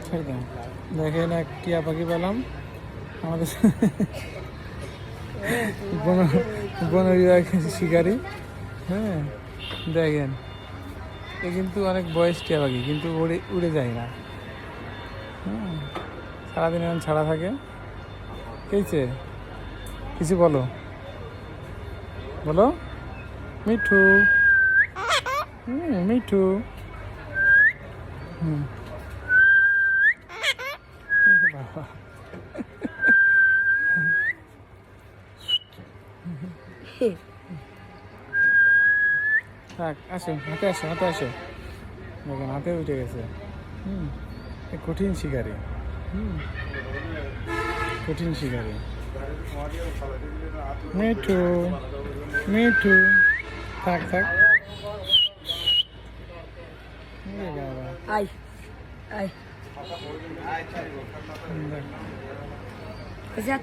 ছেড়ে দাও। দেখেন এক টিয়া পাখি পেলাম আমাদের বনরিয়া শিকারি। হ্যাঁ দেখেন এ কিন্তু অনেক বয়স টিয়া পাখি, কিন্তু উড়ে উড়ে যায় না। হ্যাঁ সারাদিন এখন ছাড়া থাকে। কেছে কিছু বলো, বলো মিঠু। মিঠু। হুম বাবা থাক, আসো হাতে আসো, হাতে আসো। দেখেন হাতে উঠে গেছে। এ কঠিন শিকারি। হুম কঠিন শিকারি। মিঠু, মিঠু। থাক থাক। ওরে বাবা। আই আই দেখ। আচ্ছা